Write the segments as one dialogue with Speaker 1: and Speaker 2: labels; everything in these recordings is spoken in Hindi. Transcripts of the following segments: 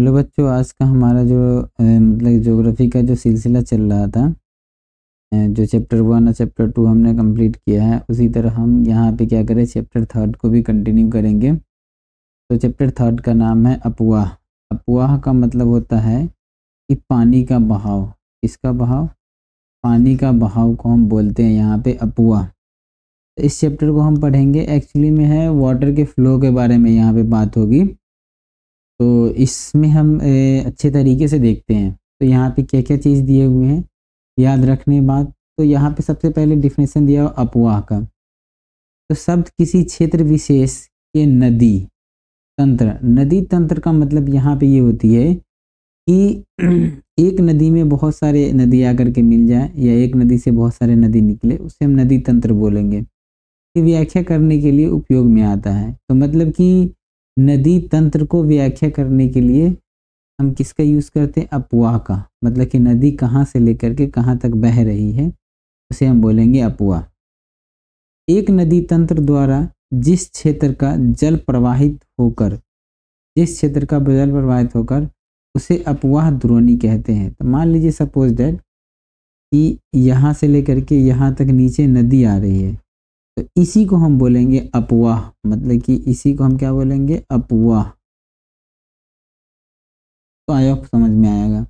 Speaker 1: हेलो बच्चों, आज का हमारा जो मतलब ज्योग्राफी का जो सिलसिला चल रहा था, जो चैप्टर 1 और चैप्टर 2 हमने कंप्लीट किया है, उसी तरह हम यहाँ पे क्या करें, चैप्टर 3 को भी कंटिन्यू करेंगे। तो चैप्टर 3 का नाम है अपवाह। अपवाह का मतलब होता है कि पानी का बहाव। किसका बहाव? पानी का बहाव को हम बोलते हैं यहाँ पे अपवाह। तो इस चैप्टर को हम पढ़ेंगे, एक्चुअली में है वाटर के फ्लो के बारे में यहाँ पे बात होगी। तो इसमें हम अच्छे तरीके से देखते हैं। तो यहाँ पे क्या क्या चीज़ दिए हुए हैं याद रखने बात। तो यहाँ पे सबसे पहले डिफिनेशन दिया हुआ अपवाह का। तो शब्द किसी क्षेत्र विशेष के नदी तंत्र। नदी तंत्र का मतलब यहाँ पे ये होती है कि एक नदी में बहुत सारे नदी आकर के मिल जाए या एक नदी से बहुत सारे नदी निकले, उसे हम नदी तंत्र बोलेंगे। ये व्याख्या करने के लिए उपयोग में आता है। तो मतलब कि नदी तंत्र को व्याख्या करने के लिए हम किसका यूज़ करते हैं? अपवाह का। मतलब कि नदी कहाँ से लेकर के कहाँ तक बह रही है, उसे हम बोलेंगे अपवाह। एक नदी तंत्र द्वारा जिस क्षेत्र का जल प्रवाहित होकर उसे अपवाह द्रोणी कहते हैं। तो मान लीजिए सपोज दैट कि यहाँ से लेकर के यहाँ तक नीचे नदी आ रही है, तो इसी को हम बोलेंगे अपवाह। मतलब कि इसी को हम क्या बोलेंगे? अपवाह। तो आई होप समझ में आएगा।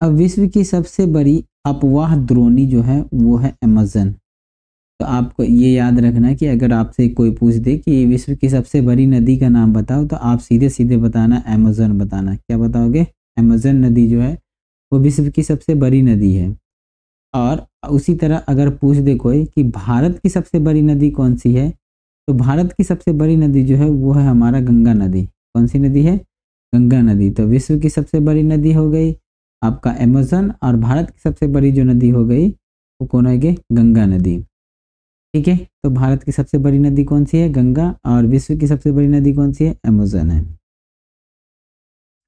Speaker 1: अब विश्व की सबसे बड़ी अपवाह द्रोणी जो है वो है अमेज़न। तो आपको ये याद रखना है कि अगर आपसे कोई पूछ दे कि विश्व की सबसे बड़ी नदी का नाम बताओ, तो आप सीधे सीधे बताना अमेज़न बताना। क्या बताओगे? अमेज़न नदी जो है वो विश्व की सबसे बड़ी नदी है। और उसी तरह अगर पूछ दे कोई कि भारत की सबसे बड़ी नदी कौन सी है, तो भारत की सबसे बड़ी नदी जो है वो है हमारा गंगा नदी। कौन सी नदी है? गंगा नदी। तो विश्व की सबसे बड़ी नदी हो गई आपका अमेज़न, और भारत की सबसे बड़ी जो नदी हो गई वो कौन है? गंगा नदी। ठीक है, तो भारत की सबसे बड़ी नदी कौन सी है? गंगा। और विश्व की सबसे बड़ी नदी कौन सी है? अमेज़न है।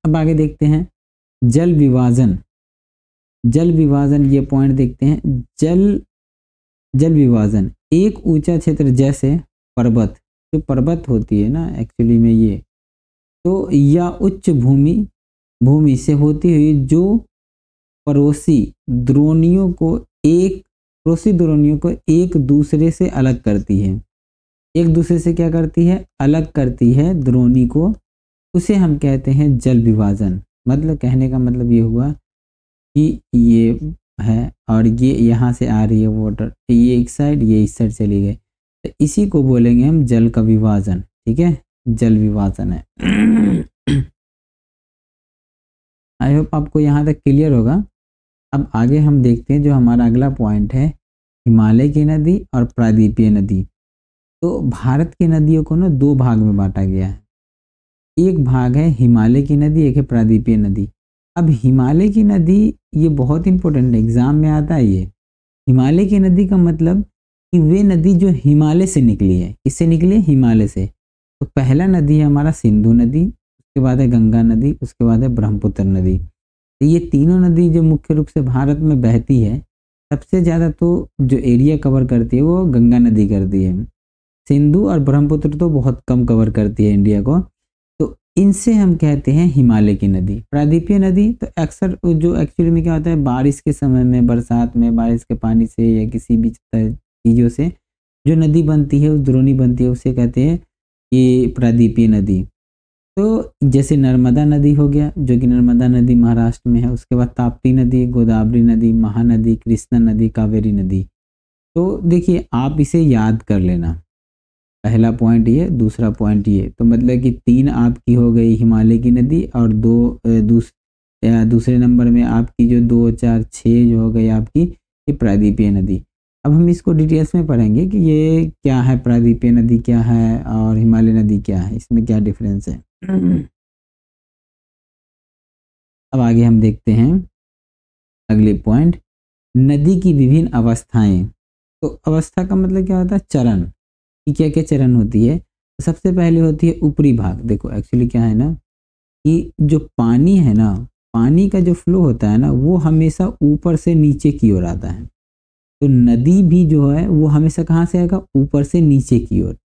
Speaker 1: अब आगे देखते हैं जल विभाजन। जल विभाजन ये पॉइंट देखते हैं। जल विभाजन एक ऊंचा क्षेत्र जैसे पर्वत, जो पर्वत होती है ना एक्चुअली में ये, तो या उच्च भूमि से होती हुई जो पड़ोसी द्रोणियों को एक दूसरे से अलग करती है। एक दूसरे से क्या करती है? अलग करती है द्रोणी को। उसे हम कहते हैं जल विभाजन। मतलब कहने का मतलब ये हुआ कि ये है और ये यहाँ से आ रही है वाटर, ये एक साइड, ये इस साइड चली गई, तो इसी को बोलेंगे हम जल का विभाजन। ठीक है, जल विभाजन है। आई होप आपको यहाँ तक क्लियर होगा। अब आगे हम देखते हैं जो हमारा अगला पॉइंट है, हिमालय की नदी और प्रायद्वीपीय नदी। तो भारत की नदियों को ना दो भाग में बांटा गया है। एक भाग है हिमालय की नदी, एक है प्रायद्वीपीय नदी। अब हिमालय की नदी ये बहुत इंपॉर्टेंट है, एग्जाम में आता है ये। हिमालय की नदी का मतलब कि वे नदी जो हिमालय से निकली है। किससे निकली है? हिमालय से। तो पहला नदी है हमारा सिंधु नदी, उसके बाद है गंगा नदी, उसके बाद है ब्रह्मपुत्र नदी। तो ये तीनों नदी जो मुख्य रूप से भारत में बहती है, सबसे ज़्यादा तो जो एरिया कवर करती है वो गंगा नदी करती है। सिंधु और ब्रह्मपुत्र तो बहुत कम कवर करती है इंडिया को। तो इनसे हम कहते हैं हिमालय की नदी। प्रायद्वीपीय नदी तो अक्सर जो एक्चुअली में क्या होता है, बारिश के समय में, बरसात में बारिश के पानी से या किसी भी चीज़ों से जो नदी बनती है, उस द्रोणी बनती है, उसे कहते हैं ये प्रायद्वीपीय नदी। तो जैसे नर्मदा नदी हो गया, जो कि नर्मदा नदी महाराष्ट्र में है। उसके बाद ताप्ती नदी, गोदावरी नदी, महानदी, कृष्णा नदी, कावेरी नदी। तो देखिए आप इसे याद कर लेना। पहला पॉइंट ये, दूसरा पॉइंट ये। तो मतलब कि 3 आपकी हो गई हिमालय की नदी, और दूसरे नंबर में आपकी जो 2, 4, 6 जो हो गई आपकी ये प्रायद्वीपीय नदी। अब हम इसको डिटेल्स में पढ़ेंगे कि ये क्या है, प्रायद्वीपीय नदी क्या है और हिमालय नदी क्या है, इसमें क्या डिफरेंस है। अब आगे हम देखते हैं अगले पॉइंट, नदी की विभिन्न अवस्थाएं। तो अवस्था का मतलब क्या होता है? चरण, कि क्या क्या चरण होती है। तो सबसे पहले होती है ऊपरी भाग। देखो एक्चुअली क्या है ना कि जो पानी है ना, पानी का जो फ्लो होता है ना, वो हमेशा ऊपर से नीचे की ओर आता है। तो नदी भी जो है वो हमेशा कहाँ से आएगा? ऊपर से नीचे की ओर।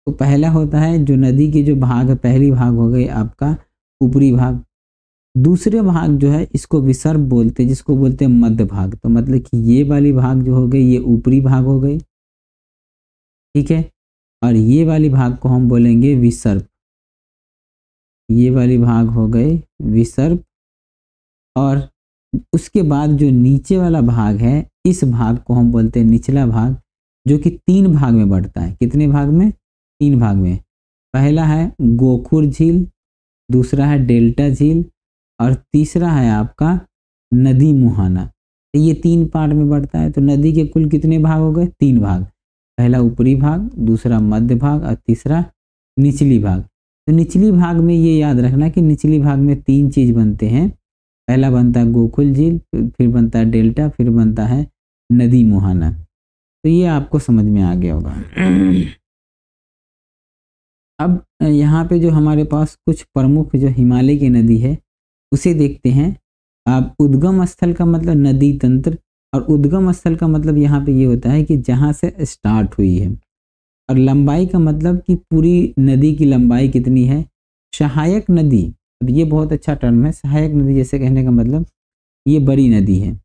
Speaker 1: तो पहला होता है जो नदी के जो भाग है, पहली भाग हो गई आपका ऊपरी भाग। दूसरे भाग जो है इसको विसर्प बोलते हैं, जिसको बोलते हैं मध्य भाग। तो मतलब कि ये वाली भाग जो हो गई ये ऊपरी भाग हो गई, ठीक है, और ये वाली भाग को हम बोलेंगे विसर्प। ये वाली भाग हो गई विसर्प। और उसके बाद जो नीचे वाला भाग है इस भाग को हम बोलते हैं निचला भाग, जो कि 3 भाग में बढ़ता है। कितने भाग में? 3 भाग में। पहला है गोखुर झील, दूसरा है डेल्टा झील, और तीसरा है आपका नदी मुहाना। तो ये 3 पार्ट में बढ़ता है। तो नदी के कुल कितने भाग हो गए? 3 भाग। पहला ऊपरी भाग, दूसरा मध्य भाग और तीसरा निचली भाग। तो निचली भाग में ये याद रखना कि निचली भाग में 3 चीज बनते हैं। पहला बनता है गोकुल झील, फिर बनता है डेल्टा, फिर बनता है नदी मुहाना। तो ये आपको समझ में आ गया होगा। अब यहाँ पे जो हमारे पास कुछ प्रमुख जो हिमालय की नदी है उसे देखते हैं। आप उद्गम स्थल का मतलब नदी तंत्र, और उद्गम स्थल का मतलब यहाँ पे ये होता है कि जहाँ से स्टार्ट हुई है, और लंबाई का मतलब कि पूरी नदी की लंबाई कितनी है। सहायक नदी, अब ये बहुत अच्छा टर्म है। सहायक नदी जैसे कहने का मतलब ये बड़ी नदी है,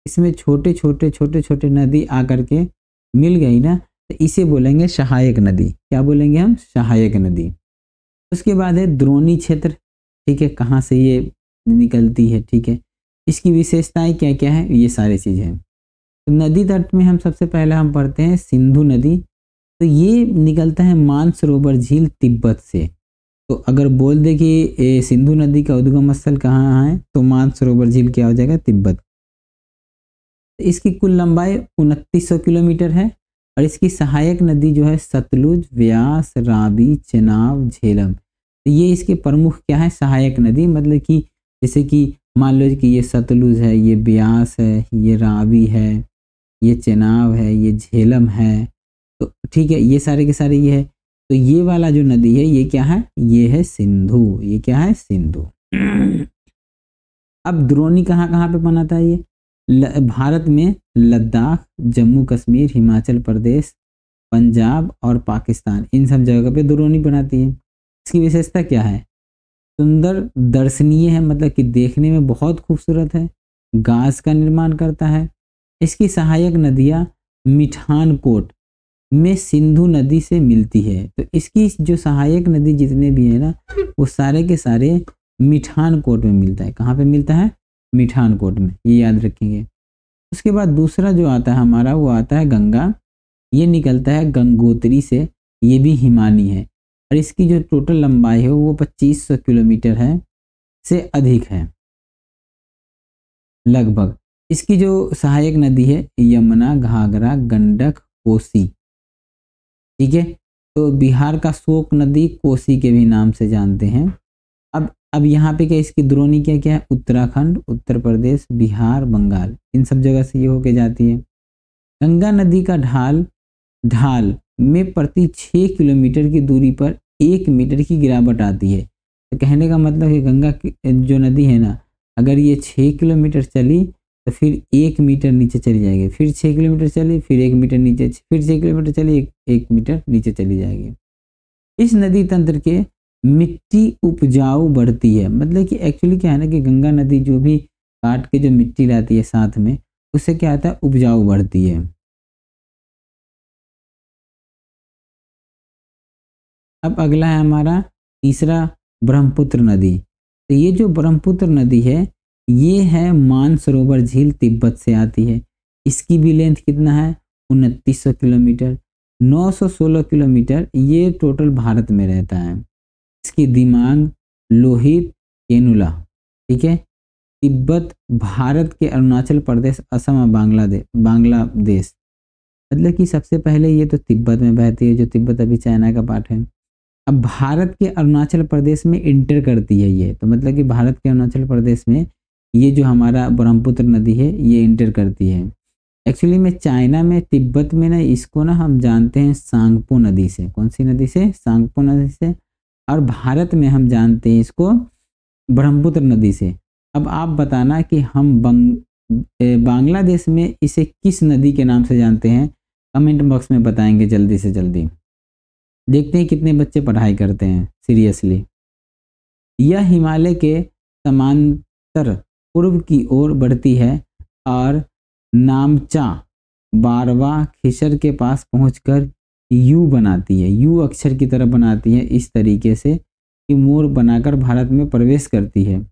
Speaker 1: इसमें छोटे छोटे नदी आकर के मिल गई ना, तो इसे बोलेंगे सहायक नदी। क्या बोलेंगे हम? सहायक नदी। उसके बाद है द्रोणी क्षेत्र, ठीक है, कहाँ से ये निकलती है, ठीक है, इसकी विशेषताएं क्या क्या है, ये सारी चीज़ें हैं। तो नदी तट में हम सबसे पहले हम पढ़ते हैं सिंधु नदी। तो ये निकलता है मानसरोवर झील तिब्बत से। तो अगर बोल दे कि सिंधु नदी का उद्गम स्थल कहाँ है, तो मानसरोवर झील क्या हो जाएगा? तिब्बत। इसकी कुल लंबाई 2900 किलोमीटर है, और इसकी सहायक नदी जो है सतलुज, व्यास, रावी, चेनाब, झेलम। तो ये इसके प्रमुख क्या है? सहायक नदी। मतलब कि जैसे कि मान लो कि ये सतलुज है, ये व्यास है, ये रावी है, ये चेनाब है, ये झेलम है, तो ठीक है, ये सारे के सारे ये है। तो ये वाला जो नदी है ये क्या है? ये है सिंधु। ये क्या है? सिंधु। अब द्रोणी कहाँ कहाँ पे बनाता है ये? भारत में लद्दाख, जम्मू कश्मीर, हिमाचल प्रदेश, पंजाब और पाकिस्तान, इन सब जगह पे द्रोणी बनाती है। इसकी विशेषता क्या है? सुंदर, दर्शनीय है, मतलब कि देखने में बहुत खूबसूरत है, घास का निर्माण करता है। इसकी सहायक नदियाँ मिठानकोट में सिंधु नदी से मिलती है। तो इसकी जो सहायक नदी जितने भी है ना, वो सारे के सारे मिठानकोट में मिलता है। कहाँ पे मिलता है? मिठानकोट में, ये याद रखेंगे। उसके बाद दूसरा जो आता है हमारा, वो आता है गंगा। ये निकलता है गंगोत्री से, ये भी हिमानी है, और इसकी जो टोटल लंबाई है वो 2500 किलोमीटर है, से अधिक है लगभग। इसकी जो सहायक नदी है यमुना, घाघरा, गंडक, कोसी, ठीक है। तो बिहार का शोक नदी कोसी के भी नाम से जानते हैं। अब यहाँ पे क्या इसकी द्रोणी क्या क्या है? उत्तराखंड, उत्तर प्रदेश, बिहार, बंगाल, इन सब जगह से ये होके जाती है। गंगा नदी का ढाल में प्रति 6 किलोमीटर की दूरी पर 1 मीटर की गिरावट आती है। तो कहने का मतलब है गंगा की जो नदी है ना, अगर ये 6 किलोमीटर चली तो फिर 1 मीटर नीचे चली जाएगी, फिर 6 किलोमीटर चली, फिर 1 मीटर नीचे, फिर 6 किलोमीटर चली, 1 मीटर नीचे चली जाएगी। इस नदी तंत्र के मिट्टी उपजाऊ बढ़ती है। मतलब कि एक्चुअली क्या है ना कि गंगा नदी जो भी काट के जो मिट्टी लाती है साथ में, उससे क्या होता है? उपजाऊ बढ़ती है। अब अगला है हमारा तीसरा ब्रह्मपुत्र नदी। तो ये जो ब्रह्मपुत्र नदी है ये है मानसरोवर झील तिब्बत से आती है। इसकी भी लेंथ कितना है? 2900 किलोमीटर। 916 किलोमीटर ये टोटल भारत में रहता है। इसकी दिमाग, लोहित, केनुला, ठीक है। तिब्बत भारत के अरुणाचल प्रदेश, असम और बांग्लादेश, मतलब कि सबसे पहले ये तो तिब्बत में बहती है, जो तिब्बत अभी चाइना का पार्ट है। अब भारत के अरुणाचल प्रदेश में इंटर करती है ये, तो मतलब कि भारत के अरुणाचल प्रदेश में ये जो हमारा ब्रह्मपुत्र नदी है ये इंटर करती है। एक्चुअली में चाइना में, तिब्बत में ना, इसको ना हम जानते हैं सांगपो नदी से। कौन सी नदी से? सांगपो नदी से। और भारत में हम जानते हैं इसको ब्रह्मपुत्र नदी से। अब आप बताना कि हम बांग्लादेश में इसे किस नदी के नाम से जानते हैं, कमेंट बॉक्स में बताएंगे जल्दी से जल्दी। देखते हैं कितने बच्चे पढ़ाई करते हैं सीरियसली। यह हिमालय के समांतर पूर्व की ओर बढ़ती है और नामचा बारवा खिसर के पास पहुंचकर यू बनाती है, यू अक्षर की तरह बनाती है, इस तरीके से कि मोड़ बनाकर भारत में प्रवेश करती है।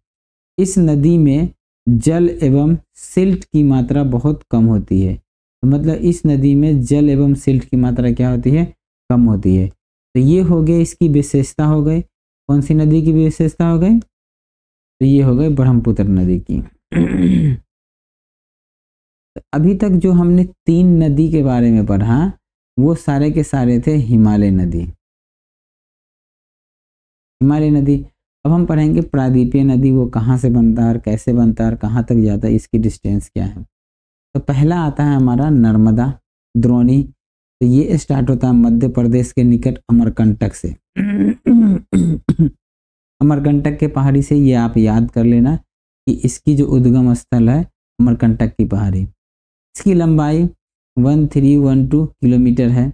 Speaker 1: इस नदी में जल एवं सिल्ट की मात्रा बहुत कम होती है। तो मतलब इस नदी में जल एवं सिल्ट की मात्रा क्या होती है? कम होती है। तो ये हो गए इसकी विशेषता हो गई। कौन सी नदी की विशेषता हो गई? तो ये हो गई ब्रह्मपुत्र नदी की। तो अभी तक जो हमने 3 नदी के बारे में पढ़ा वो सारे के सारे थे हिमालय नदी। हिमालय नदी। अब हम पढ़ेंगे प्रायद्वीपीय नदी, वो कहाँ से बनता है और कैसे बनता है और कहाँ तक जाता है, इसकी डिस्टेंस क्या है। तो पहला आता है हमारा नर्मदा द्रोणी। तो ये स्टार्ट होता है मध्य प्रदेश के निकट अमरकंटक से। अमरकंटक के पहाड़ी से, ये आप याद कर लेना कि इसकी जो उद्गम स्थल है अमरकंटक की पहाड़ी। इसकी लंबाई 1312 किलोमीटर है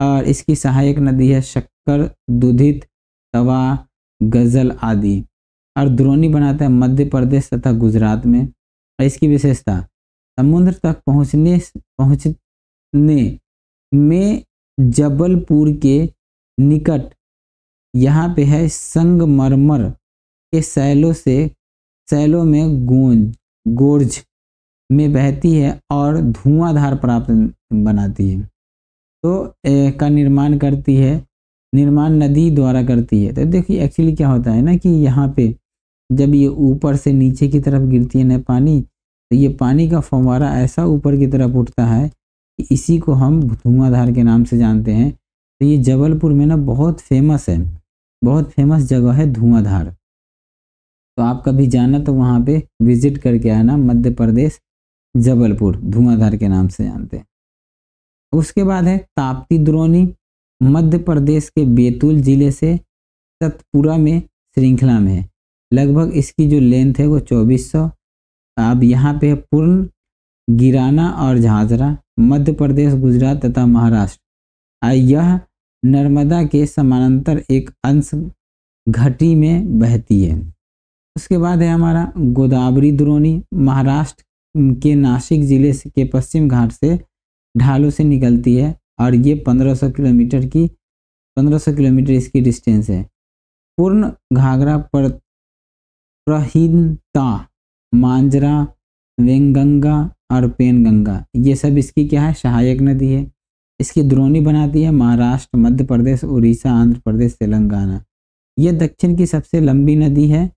Speaker 1: और इसकी सहायक नदी है शक्कर, दुधित, तवा, गजल आदि। और द्रोणी बनाता है मध्य प्रदेश तथा गुजरात में। और इसकी विशेषता समुद्र तक पहुँचने में जबलपुर के निकट यहाँ पे है संगमरमर के सैलों में गोर्ज में बहती है और धुआंधार प्राप्त बनाती है। तो का निर्माण नदी द्वारा करती है। तो देखिए एक्चुअली क्या होता है ना कि यहाँ पे जब ये ऊपर से नीचे की तरफ गिरती है ना पानी, तो ये पानी का फव्वारा ऐसा ऊपर की तरफ उठता है कि इसी को हम धुआंधार के नाम से जानते हैं। तो ये जबलपुर में ना बहुत फेमस है, बहुत फेमस जगह है धुआंधार। तो आप कभी जाना तो वहाँ पे विजिट करके आना, मध्य प्रदेश जबलपुर धुआंधार के नाम से जानते हैं। उसके बाद है ताप्ती द्रोणी, मध्य प्रदेश के बैतूल जिले से सतपुरा में श्रृंखला में है। लगभग इसकी जो लेंथ है वो 2400। अब यहाँ पे है पूर्ण, गिराना और झाझरा, मध्य प्रदेश, गुजरात तथा महाराष्ट्र। यह नर्मदा के समानांतर एक अंश घाटी में बहती है। उसके बाद है हमारा गोदावरी द्रोणी, महाराष्ट्र के नासिक जिले के पश्चिम घाट से ढालों से निकलती है और ये 1500 किलोमीटर इसकी डिस्टेंस है। पूर्ण, घाघरा, प्रहीनता, मांजरा, वेंगंगा और पेनगंगा, ये सब इसकी क्या है? सहायक नदी है। इसकी द्रोणी बनाती है महाराष्ट्र, मध्य प्रदेश, उड़ीसा, आंध्र प्रदेश, तेलंगाना। ये दक्षिण की सबसे लंबी नदी है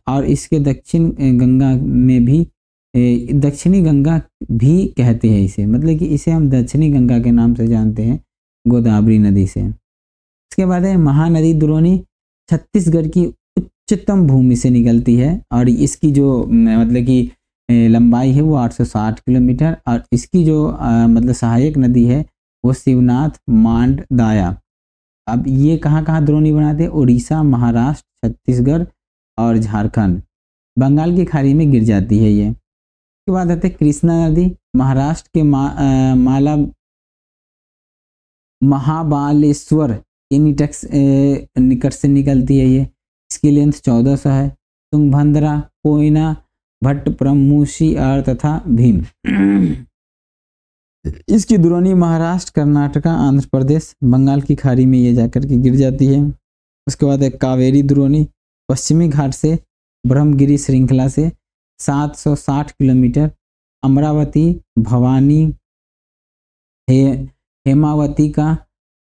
Speaker 1: और इसके दक्षिणी गंगा भी कहते हैं इसे, मतलब कि इसे हम दक्षिणी गंगा के नाम से जानते हैं गोदावरी नदी से। इसके बाद है महानदी द्रोणी, छत्तीसगढ़ की उच्चतम भूमि से निकलती है और इसकी जो मतलब कि लंबाई है वो 860 किलोमीटर और इसकी जो मतलब सहायक नदी है वो शिवनाथ, मांड, दाया। अब ये कहाँ द्रोणी बनाते हैं? उड़ीसा, महाराष्ट्र, छत्तीसगढ़ और झारखंड, बंगाल की खाड़ी में गिर जाती है ये। उसके बाद आते हैं कृष्णा नदी, महाराष्ट्र के महाबालेश्वर के निकट से निकलती है ये। इसकी लेंथ 1400 है। तुंगभद्रा, कोयना, भट्टपुरम, मूसी और तथा भीम। इसकी द्रोणी महाराष्ट्र, कर्नाटका, आंध्र प्रदेश, बंगाल की खाड़ी में ये जाकर के गिर जाती है। उसके बाद है कावेरी द्रोणी, पश्चिमी घाट से ब्रह्मगिरी श्रृंखला से 760 किलोमीटर, अमरावती, भवानी, हेमावती का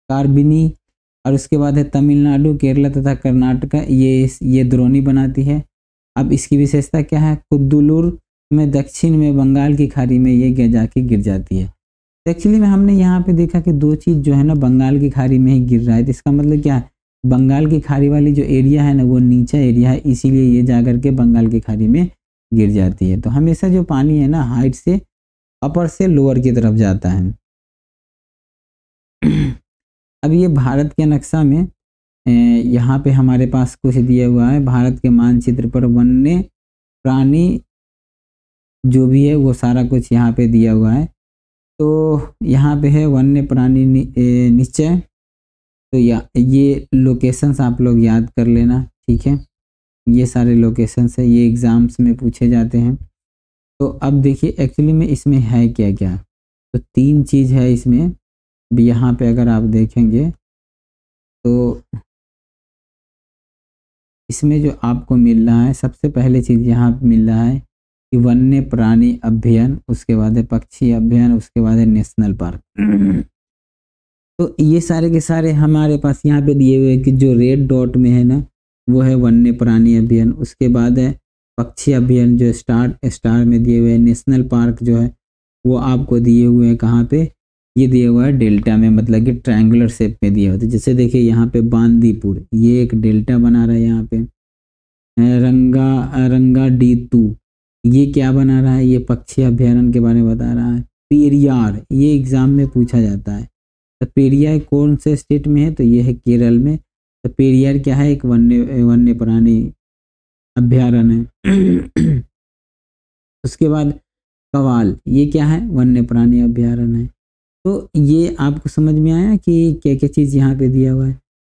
Speaker 1: कार्बिनी और उसके बाद है तमिलनाडु, केरला तथा कर्नाटका, ये द्रोणी बनाती है। अब इसकी विशेषता क्या है? कुद्दुलूर में दक्षिण में बंगाल की खाड़ी में ये जाके गिर जाती है। एक्चुअली में हमने यहाँ पे देखा कि दो चीज़ जो है ना बंगाल की खाड़ी में ही गिर रहा है। तो इसका मतलब क्या है? बंगाल की खाड़ी वाली जो एरिया है ना वो नीचा एरिया है, इसीलिए ये जा करके बंगाल की खाड़ी में गिर जाती है। तो हमेशा जो पानी है ना हाइट से अपर से लोअर की तरफ जाता है। अब ये भारत के नक्शा में यहाँ पे हमारे पास कुछ दिया हुआ है। भारत के मानचित्र पर वन्य प्राणी जो भी है वो सारा कुछ यहाँ पे दिया हुआ है। तो यहाँ पे है वन्य प्राणी निश्चय। तो ये लोकेशंस आप लोग याद कर लेना, ठीक है। ये सारे लोकेशंस है, ये एग्ज़ाम्स में पूछे जाते हैं। तो अब देखिए एक्चुअली में इसमें है क्या क्या, तो 3 चीज़ है इसमें। अब यहाँ पे अगर आप देखेंगे तो इसमें जो आपको मिल रहा है, सबसे पहले चीज़ यहाँ पे मिल रहा है कि वन्य प्राणी अभ्यारण्य, उसके बाद है पक्षी अभ्यारण्य, उसके बाद है नेशनल पार्क। तो ये सारे के सारे हमारे पास यहाँ पे दिए हुए कि जो रेड डॉट में है ना वो है वन्य प्राणी अभ्यारण्य, उसके बाद है पक्षी अभ्यारण्य जो स्टार में दिए हुए हैं। नेशनल पार्क जो है वो आपको दिए हुए हैं कहाँ पे, ये दिया हुआ है डेल्टा में, मतलब कि ट्रायंगुलर शेप में दिया होता है। जैसे देखिए यहाँ पे बांदीपुर, ये एक डेल्टा बना रहा है। यहाँ पे रंगा डी2, ये क्या बना रहा है, ये पक्षी अभ्यारण्य के बारे में बता रहा है। पेरियार, ये एग्जाम में पूछा जाता है। तो पेरियार कौन से स्टेट में है, तो ये है केरल में। तो पेरियार क्या है, एक वन्य प्राणी अभ्यारण्य है। उसके बाद कवाल, ये क्या है, वन्य प्राणी अभ्यारण्य है। तो ये आपको समझ में आया कि क्या क्या चीज़ यहाँ पे दिया हुआ है।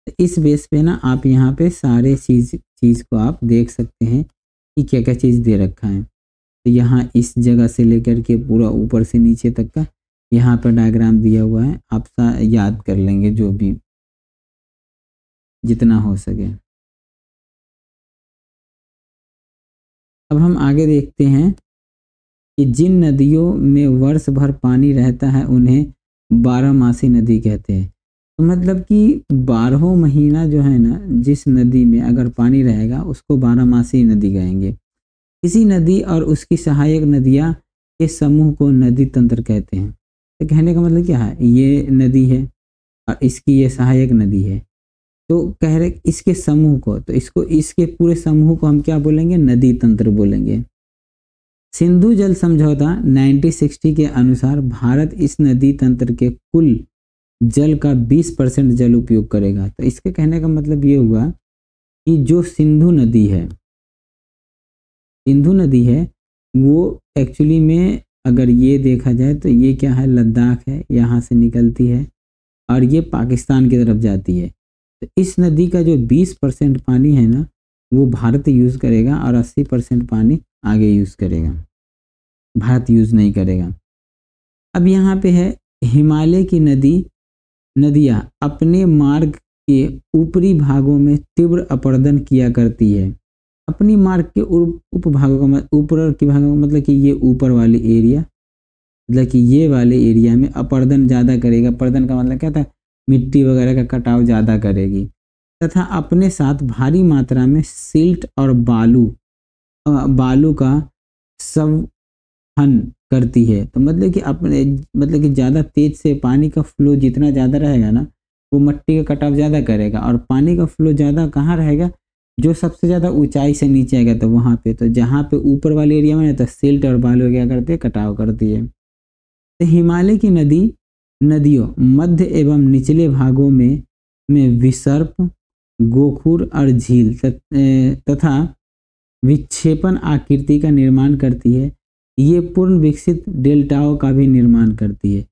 Speaker 1: तो इस बेस पे ना आप यहाँ पे सारे चीज़ को आप देख सकते हैं कि क्या क्या चीज़ दे रखा है। तो यहाँ इस जगह से लेकर के पूरा ऊपर से नीचे तक का यहाँ पर डायग्राम दिया हुआ है। आप याद कर लेंगे जो भी जितना हो सके। अब हम आगे देखते हैं कि जिन नदियों में वर्ष भर पानी रहता है उन्हें बारहमासी नदी कहते हैं। तो मतलब कि 12 महीना जो है ना, जिस नदी में अगर पानी रहेगा उसको बारहमासी नदी कहेंगे। किसी नदी और उसकी सहायक नदियाँ के समूह को नदी तंत्र कहते हैं। तो कहने का मतलब क्या है, ये नदी है और इसकी ये सहायक नदी है, तो कह रहे इसके समूह को, तो इसके पूरे समूह को हम क्या बोलेंगे, नदी तंत्र बोलेंगे। सिंधु जल समझौता 1960 के अनुसार भारत इस नदी तंत्र के कुल जल का 20% जल उपयोग करेगा। तो इसके कहने का मतलब ये हुआ कि जो सिंधु नदी है वो एक्चुअली में अगर ये देखा जाए तो ये क्या है, लद्दाख है, यहाँ से निकलती है और ये पाकिस्तान की तरफ जाती है। तो इस नदी का जो 20% पानी है ना वो भारत यूज़ करेगा और 80% पानी आगे यूज़ करेगा, भारत यूज़ नहीं करेगा। अब यहाँ पे है हिमालय की नदियाँ अपने मार्ग के ऊपरी भागों में तीव्र अपरदन किया करती है। अपनी मार्ग के उपभागों का ऊपर के भागों का मतलब कि ये ऊपर वाली एरिया, मतलब कि ये वाले एरिया में अपरदन ज़्यादा करेगा। अपरदन का मतलब क्या था, मिट्टी वगैरह का कटाव ज़्यादा करेगी तथा अपने साथ भारी मात्रा में सिल्ट और बालू का संवहन करती है। तो मतलब कि ज़्यादा तेज से पानी का फ्लो जितना ज़्यादा रहेगा ना वो मिट्टी का कटाव ज़्यादा करेगा, और पानी का फ्लो ज़्यादा कहाँ रहेगा, जो सबसे ज़्यादा ऊंचाई से नीचे आएगा तो वहाँ पे। तो जहाँ पे ऊपर वाले एरिया में तो सिल्ट और बालू क्या करते हैं, कटाव करती है। तो हिमालय की नदियों मध्य एवं निचले भागों में विसर्प, गोखुर और झील तथा विक्षेपण आकृति का निर्माण करती है। ये पूर्ण विकसित डेल्टाओं का भी निर्माण करती है।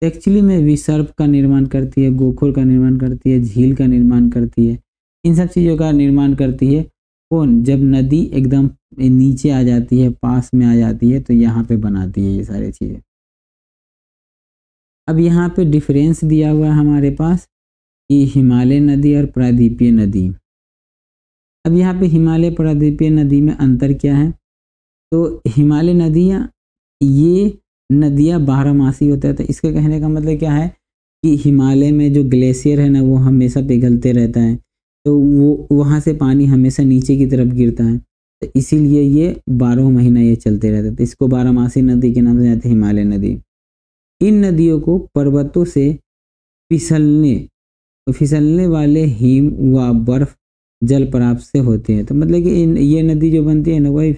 Speaker 1: एक्चुअली में विसर्प का निर्माण करती है, गोखुर का निर्माण करती है, झील का निर्माण करती है। इन सब चीज़ों का निर्माण करती है कौन, जब नदी एकदम नीचे आ जाती है, पास में आ जाती है, तो यहाँ पे बनाती है ये सारी चीज़ें। अब यहाँ पे डिफरेंस दिया हुआ है हमारे पास कि हिमालय नदी और प्रायद्वीपीय नदी। अब यहाँ पे हिमालय प्रायद्वीपीय नदी में अंतर क्या है, तो हिमालय नदियाँ, ये नदियाँ बारहमासी होता है। तो इसका कहने का मतलब क्या है कि हिमालय में जो ग्लेशियर है ना वो हमेशा पिघलते रहता है, तो वो वहाँ से पानी हमेशा नीचे की तरफ गिरता है, तो इसीलिए ये 12 महीना ये चलते रहता है। तो इसको बारहमासी नदी के नाम से जाते हैं हिमालय नदी। इन नदियों को पर्वतों से फिसलने वाले हिम व बर्फ जल प्राप्त से होते हैं। तो मतलब कि ये नदी जो बनती है ना वही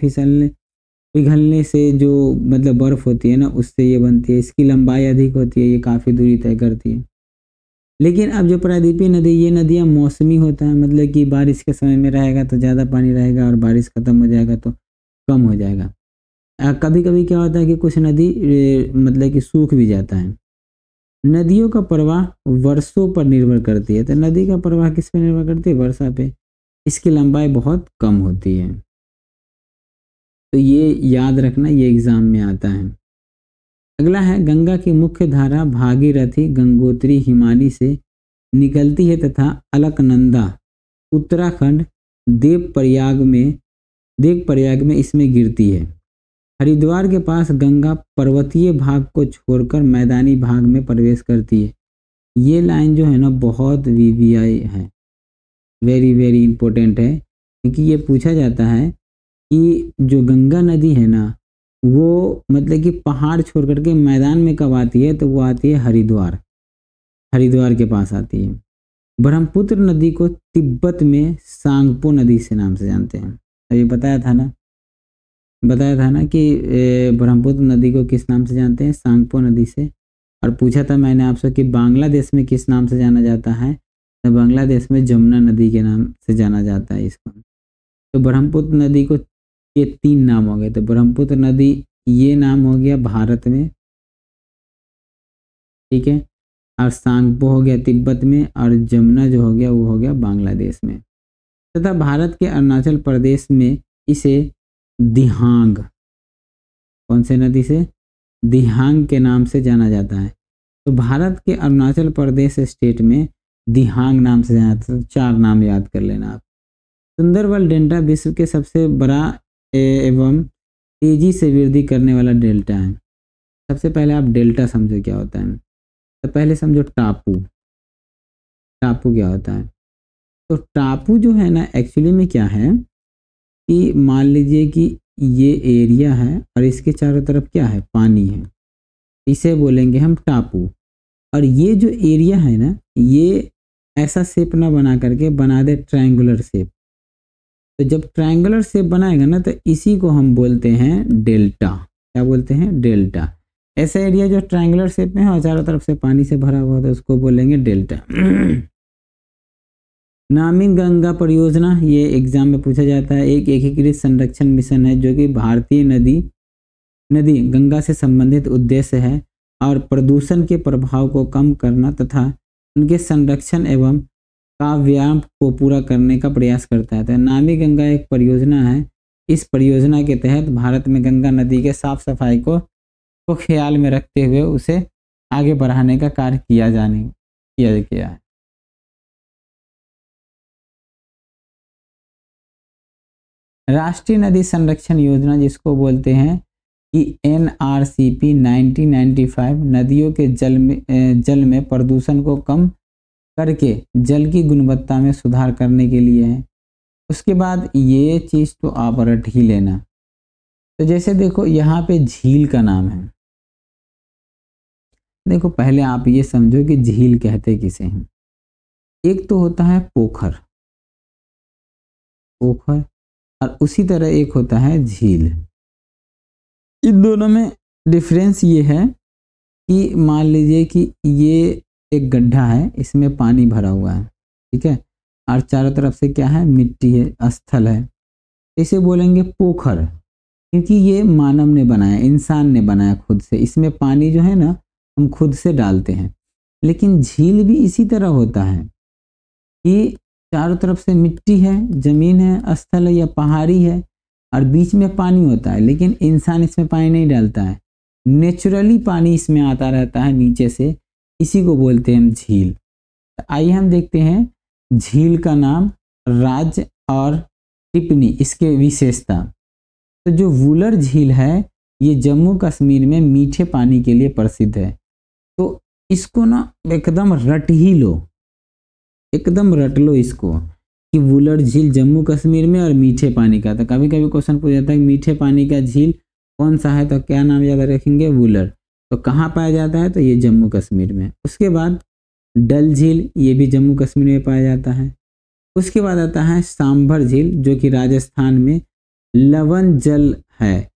Speaker 1: पिघलने से जो मतलब बर्फ होती है ना उससे ये बनती है। इसकी लंबाई अधिक होती है, ये काफ़ी दूरी तय करती है। लेकिन अब जो प्रायद्वीपीय नदी, ये नदियाँ मौसमी होता है, मतलब कि बारिश के समय में रहेगा तो ज़्यादा पानी रहेगा और बारिश खत्म हो जाएगा तो कम हो जाएगा। कभी कभी क्या होता है कि कुछ नदी मतलब कि सूख भी जाता है। नदियों का प्रवाह वर्षों पर निर्भर करती है। तो नदी का प्रवाह किस पे निर्भर करती है, वर्षा पे। इसकी लंबाई बहुत कम होती है। तो ये याद रखना, ये एग्जाम में आता है। अगला है गंगा की मुख्य धारा भागीरथी गंगोत्री हिमानी से निकलती है तथा अलकनंदा उत्तराखंड देवप्रयाग में इसमें गिरती है। हरिद्वार के पास गंगा पर्वतीय भाग को छोड़कर मैदानी भाग में प्रवेश करती है। ये लाइन जो है ना बहुत वीवीआई है, वेरी वेरी इंपॉर्टेंट है, क्योंकि ये पूछा जाता है कि जो गंगा नदी है ना वो मतलब कि पहाड़ छोड़ करके मैदान में कब आती है, तो वो आती है हरिद्वार के पास आती है। ब्रह्मपुत्र नदी को तिब्बत में सांगपो नदी से नाम से जानते हैं। अभी बताया था ना कि ब्रह्मपुत्र नदी को किस नाम से जानते हैं, सांगपो नदी से। और पूछा था मैंने आपसे कि बांग्लादेश में किस नाम से जाना जाता है, तो बांग्लादेश में जमुना नदी के नाम से जाना जाता है इसको। तो ब्रह्मपुत्र नदी को ये 3 नाम हो गए। तो ब्रह्मपुत्र नदी ये नाम हो गया भारत में, ठीक है, और सांगपो हो गया तिब्बत में, और जमुना जो हो गया वो हो गया बांग्लादेश में। तथा भारत के अरुणाचल प्रदेश में इसे दिहांग, कौन से नदी से, दिहांग के नाम से जाना जाता है। तो भारत के अरुणाचल प्रदेश स्टेट में दिहांग नाम से जाना जाता है। 4 नाम याद कर लेना आप। सुंदरबन डेल्टा विश्व के सबसे बड़ा एवं तेजी से वृद्धि करने वाला डेल्टा है। सबसे पहले आप डेल्टा समझो क्या होता है। तो पहले समझो टापू क्या होता है। तो टापू जो है ना एक्चुअली में क्या है कि मान लीजिए कि ये एरिया है और इसके चारों तरफ क्या है, पानी है, इसे बोलेंगे हम टापू। और ये जो एरिया है ना ये ऐसा शेप ना बना करके बना दे ट्रायंगुलर शेप। तो जब ट्रायंगुलर शेप बनाएगा ना तो इसी को हम बोलते हैं डेल्टा। क्या बोलते हैं, डेल्टा। ऐसा एरिया जो ट्रायंगुलर शेप में है और चारों तरफ से पानी से भरा हुआ है उसको बोलेंगे डेल्टा। नमामि गंगा परियोजना ये एग्जाम में पूछा जाता है। एक एकीकृत संरक्षण मिशन है जो कि भारतीय नदी गंगा से संबंधित उद्देश्य है और प्रदूषण के प्रभाव को कम करना तथा उनके संरक्षण एवं काव्यांश को पूरा करने का प्रयास करता है। तो नमामि गंगा एक परियोजना है। इस परियोजना के तहत भारत में गंगा नदी के साफ सफाई को ख्याल में रखते हुए उसे आगे बढ़ाने का कार्य किया गया है। राष्ट्रीय नदी संरक्षण योजना जिसको बोलते हैं कि NRCP 1995 नदियों के जल में प्रदूषण को कम करके जल की गुणवत्ता में सुधार करने के लिए है। उसके बाद ये चीज़ तो आप रट ही लेना। तो जैसे देखो यहाँ पे झील का नाम है। देखो पहले आप ये समझो कि झील कहते किसे हैं। एक तो होता है पोखर और उसी तरह एक होता है झील। इन दोनों में डिफरेंस ये है कि मान लीजिए कि ये एक गड्ढा है, इसमें पानी भरा हुआ है, ठीक है, और चारों तरफ से क्या है, मिट्टी है, स्थल है। इसे बोलेंगे पोखर, क्योंकि ये मानव ने बनाया, इंसान ने बनाया खुद से। इसमें पानी जो है ना हम खुद से डालते हैं। लेकिन झील भी इसी तरह होता है कि चारों तरफ से मिट्टी है, जमीन है, स्थल है या पहाड़ी है और बीच में पानी होता है, लेकिन इंसान इसमें पानी नहीं डालता है। नेचुरली पानी इसमें आता रहता है नीचे से, इसी को बोलते हैं हम झील। आइए हम देखते हैं झील का नाम, राज्य और टिप्पणी, इसके विशेषता। तो जो वुलर झील है ये जम्मू कश्मीर में मीठे पानी के लिए प्रसिद्ध है। तो इसको ना एकदम रट ही लो, एकदम रट लो इसको कि वुलर झील जम्मू कश्मीर में और मीठे पानी का। तो कभी कभी क्वेश्चन पूछ जाता है कि मीठे पानी का झील कौन सा है, तो क्या नाम याद रखेंगे, वुलर। तो कहाँ पाया जाता है, तो ये जम्मू कश्मीर में। उसके बाद डल झील, ये भी जम्मू कश्मीर में पाया जाता है। उसके बाद आता है सांभर झील जो कि राजस्थान में लवण जल है,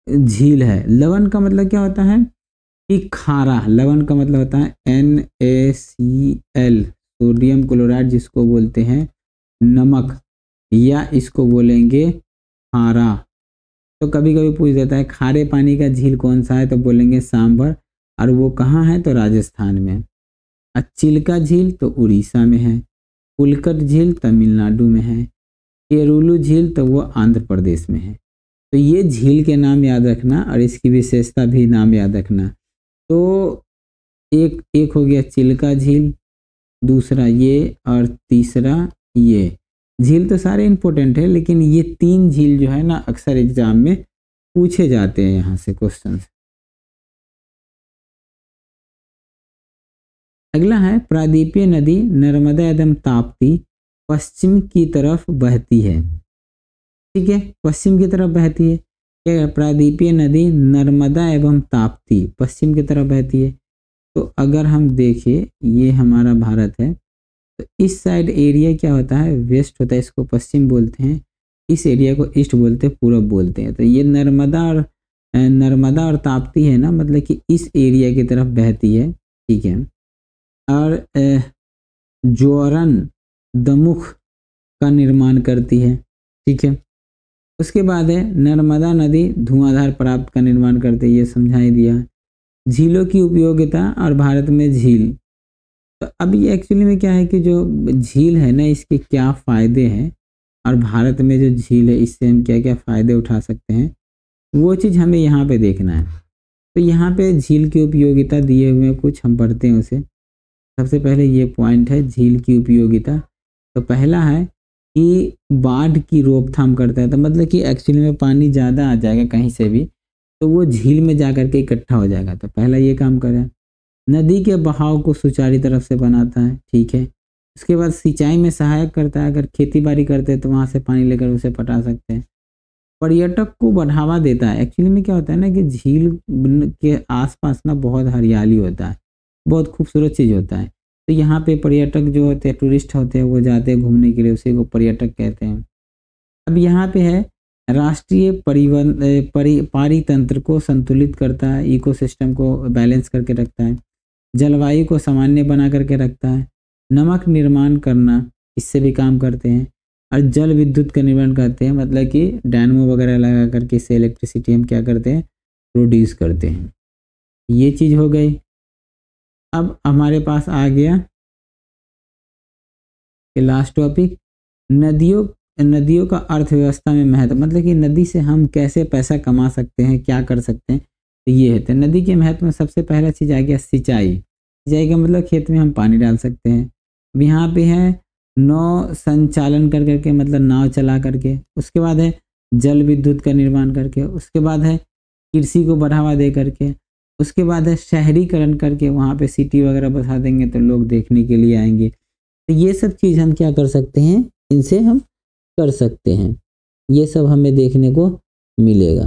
Speaker 1: झील है। लवण का मतलब क्या होता है कि खारा, लवण का मतलब होता है NaCl, सोडियम क्लोराइड, जिसको बोलते हैं नमक, या इसको बोलेंगे खारा। तो कभी कभी पूछ देता है खारे पानी का झील कौन सा है, तो बोलेंगे सांभर, और वो कहाँ है, तो राजस्थान में। चिल्का झील तो उड़ीसा में है। पुलकट झील तमिलनाडु में है, केरुलु झील तो वो आंध्र प्रदेश में है। तो ये झील के नाम याद रखना और इसकी विशेषता भी नाम याद रखना। तो एक हो गया चिल्का झील, दूसरा ये और तीसरा ये। झील तो सारे इंपॉर्टेंट है, लेकिन ये 3 झील जो है ना अक्सर एग्जाम में पूछे जाते हैं यहाँ से क्वेश्चन। अगला है प्रायद्वीपीय नदी नर्मदा एवं ताप्ती पश्चिम की तरफ बहती है। ठीक है, पश्चिम की तरफ बहती है। क्या प्रायद्वीपीय नदी नर्मदा एवं ताप्ती पश्चिम की तरफ बहती है। तो अगर हम देखें ये हमारा भारत है, तो इस साइड एरिया क्या होता है, वेस्ट होता है, इसको पश्चिम बोलते हैं, इस एरिया को ईस्ट बोलते हैं, पूरब बोलते हैं। तो ये नर्मदा और ताप्ती है ना, मतलब कि इस एरिया की तरफ बहती है। ठीक है, और जोरन दमुख का निर्माण करती है। ठीक है, उसके बाद है नर्मदा नदी धुआंधार प्राप्त का निर्माण करती है, ये समझाई दिया। झीलों की उपयोगिता और भारत में झील। तो अब ये एक्चुअली में क्या है कि जो झील है ना इसके क्या फ़ायदे हैं और भारत में जो झील है इससे हम क्या क्या फ़ायदे उठा सकते हैं, वो चीज़ हमें यहाँ पे देखना है। तो यहाँ पे झील की उपयोगिता दिए हुए हैं, कुछ हम पढ़ते हैं उसे। सबसे पहले ये पॉइंट है झील की उपयोगिता। तो पहला है कि बाढ़ की रोकथाम करता है। तो मतलब कि एक्चुअली में पानी ज़्यादा आ जाएगा कहीं से भी तो वो झील में जा कर के इकट्ठा हो जाएगा, तो पहला ये काम करें। नदी के बहाव को सुचारू तरफ से बनाता है। ठीक है, उसके बाद सिंचाई में सहायक करता है। अगर खेती बाड़ी करते हैं तो वहाँ से पानी लेकर उसे पटा सकते हैं। पर्यटक को बढ़ावा देता है। एक्चुअली में क्या होता है ना कि झील के आसपास ना बहुत हरियाली होता है, बहुत खूबसूरत चीज़ होता है। तो यहाँ पे पर्यटक जो होते हैं, टूरिस्ट होते हैं, वो जाते हैं घूमने के लिए, उसी को पर्यटक कहते हैं। अब यहाँ पे है राष्ट्रीय पारितंत्र को संतुलित करता है, इकोसिस्टम को बैलेंस करके रखता है, जलवायु को सामान्य बना करके रखता है, नमक निर्माण करना इससे भी काम करते हैं, और जल विद्युत का निर्माण करते हैं, मतलब कि डायनमो वगैरह लगा करके इससे इलेक्ट्रिसिटी हम क्या करते हैं, प्रोड्यूस करते हैं। ये चीज़ हो गई। अब हमारे पास आ गया लास्ट टॉपिक, नदियों का अर्थव्यवस्था में महत्व, मतलब कि नदी से हम कैसे पैसा कमा सकते हैं, क्या कर सकते हैं। तो ये है, तो नदी के महत्व में सबसे पहला चीज़ आ गया सिंचाई। सिंचाई का मतलब खेत में हम पानी डाल सकते हैं। अब यहाँ पे है नाव संचालन कर करके, मतलब नाव चला करके। उसके बाद है जल विद्युत का निर्माण करके। उसके बाद है कृषि को बढ़ावा दे करके। उसके बाद है शहरीकरण करके, वहाँ पे सिटी वगैरह बसा देंगे तो लोग देखने के लिए आएंगे। तो ये सब चीज़ हम क्या कर सकते हैं, इनसे हम कर सकते हैं। ये सब हमें देखने को मिलेगा।